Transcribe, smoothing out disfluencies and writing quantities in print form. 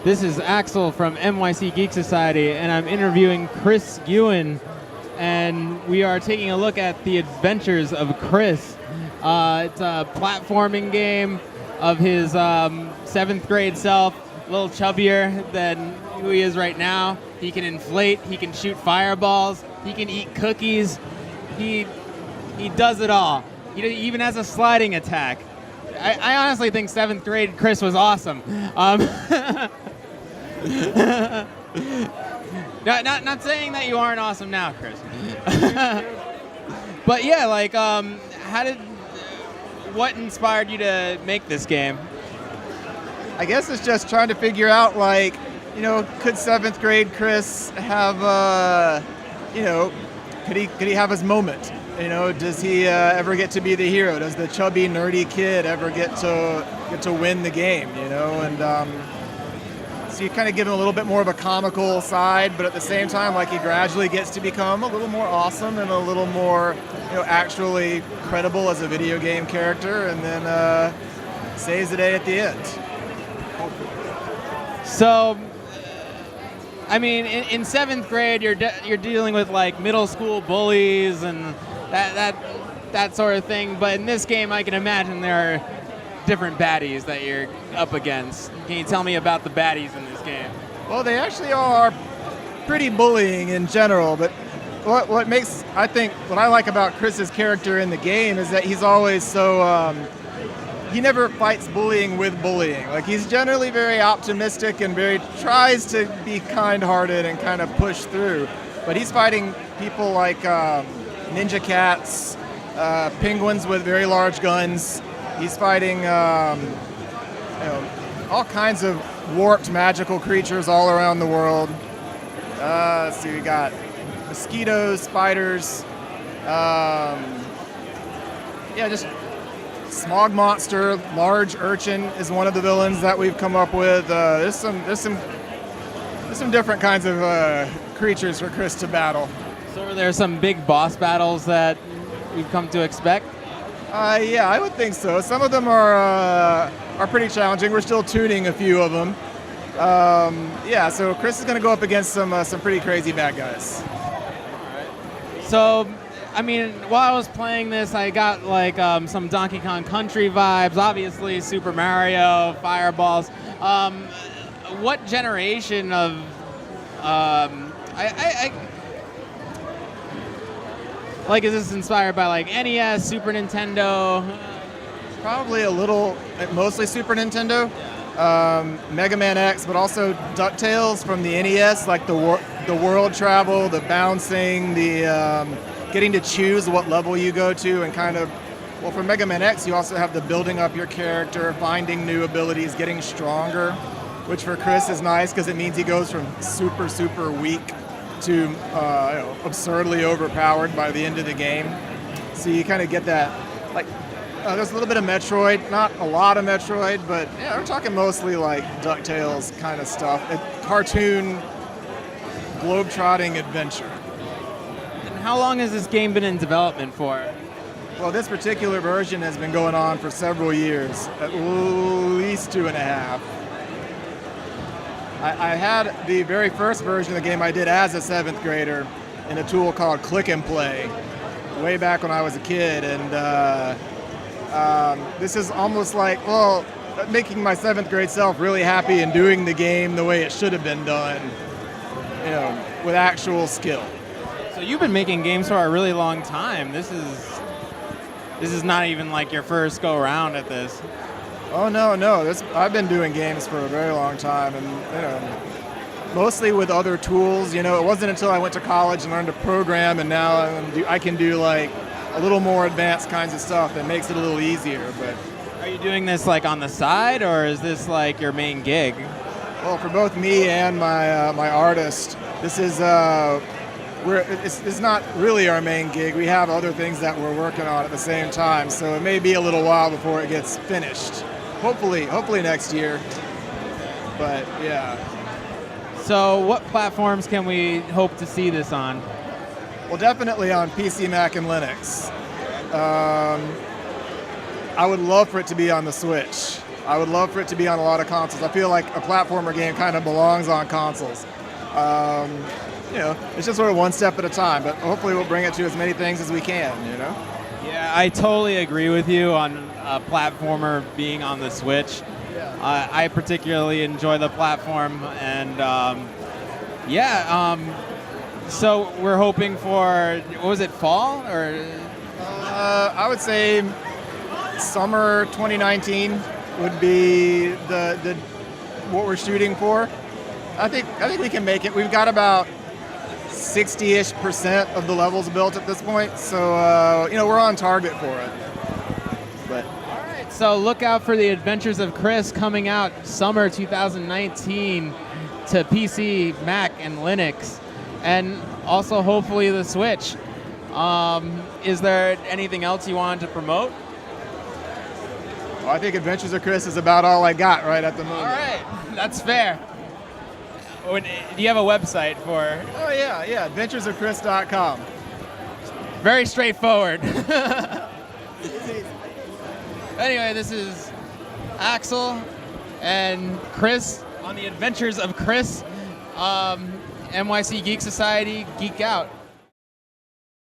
This is Axel from NYC Geek Society, and I'm interviewing Chris Guin, and we are taking a look at the adventures of Chris. It's a platforming game of his 7th grade self, a little chubbier than who he is right now. He can inflate, he can shoot fireballs, he can eat cookies. He does it all. He even has a sliding attack. I honestly think 7th grade Chris was awesome. Not saying that you aren't awesome now, Chris. But yeah, like, what inspired you to make this game? I guess it's just trying to figure out, like, could 7th grade Chris have, could he have his moment? Does he ever get to be the hero? Does the chubby, nerdy kid ever get to win the game? So you kind of give him a little bit more of a comical side, but at the same time, like, he gradually gets to become a little more awesome and a little more, actually credible as a video game character, and then saves the day at the end. So, I mean, in 7th grade, you're dealing with like middle school bullies and that sort of thing. But in this game, I can imagine there are different baddies that you're up against. Can you tell me about the baddies in this game? Well, they actually are pretty bullying in general. But what I like about Chris's character in the game is that he's always so. He never fights bullying with bullying. Like, he's generally very optimistic and tries to be kind-hearted and kind of push through. But he's fighting people like ninja cats, penguins with very large guns. He's fighting all kinds of warped magical creatures all around the world. Let's see, we got mosquitoes, spiders, just smog monster, large urchin is one of the villains that we've come up with. There's some different kinds of creatures for Chris to battle. So are there some big boss battles that we've come to expect? Yeah, I would think so. Some of them are pretty challenging. We're still tuning a few of them. So Chris is going to go up against some pretty crazy bad guys. So, I mean, while I was playing this, I got like some Donkey Kong Country vibes, obviously Super Mario, fireballs. What generation of is this inspired by like NES, Super Nintendo? Probably mostly Super Nintendo, Mega Man X, but also DuckTales from the NES, like the world travel, the bouncing, the getting to choose what level you go to, and for Mega Man X, you also have the building up your character, finding new abilities, getting stronger, which for Chris is nice because it means he goes from super, super weak to absurdly overpowered by the end of the game. So you kind of get that, there's a little bit of Metroid, not a lot of Metroid, but yeah, we're talking mostly like DuckTales kind of stuff. A cartoon, globe-trotting adventure. How long has this game been in development for? Well, this particular version has been going on for several years, at least 2.5. I had the very first version of the game I did as a 7th grader in a tool called Click and Play, way back when I was a kid, and this is almost like, making my 7th grade self really happy and doing the game the way it should have been done, with actual skill. So you've been making games for a really long time. This is not even like your first go around at this. Oh no! I've been doing games for a very long time, and mostly with other tools. It wasn't until I went to college and learned to program, and now I can do like a little more advanced kinds of stuff that makes it a little easier. But are you doing this like on the side, or is this like your main gig? Well, for both me and my artist, this is. It's not really our main gig. We have other things that we're working on at the same time, so it may be a little while before it gets finished. Hopefully next year. But yeah. So what platforms can we hope to see this on? Well, definitely on PC, Mac, and Linux. I would love for it to be on the Switch. I would love for it to be on a lot of consoles. I feel like a platformer game kind of belongs on consoles. It's just sort of one step at a time, but hopefully we'll bring it to as many things as we can, Yeah, I totally agree with you on a platformer being on the Switch. Yeah. I particularly enjoy the platform, and so we're hoping for, what was it, fall or? I would say summer 2019 would be the what we're shooting for. I think we can make it. We've got about 60-ish% of the levels built at this point, so we're on target for it. But all right, so look out for the Adventures of Chris coming out summer 2019 to PC, Mac, and Linux, and also hopefully the Switch. Is there anything else you wanted to promote? Well, I think Adventures of Chris is about all I got right at the moment. All right, that's fair. Do you have a website for? Oh yeah, adventuresofchris.com. Very straightforward. Anyway, this is Axel and Chris on the Adventures of Chris. NYC Geek Society, geek out.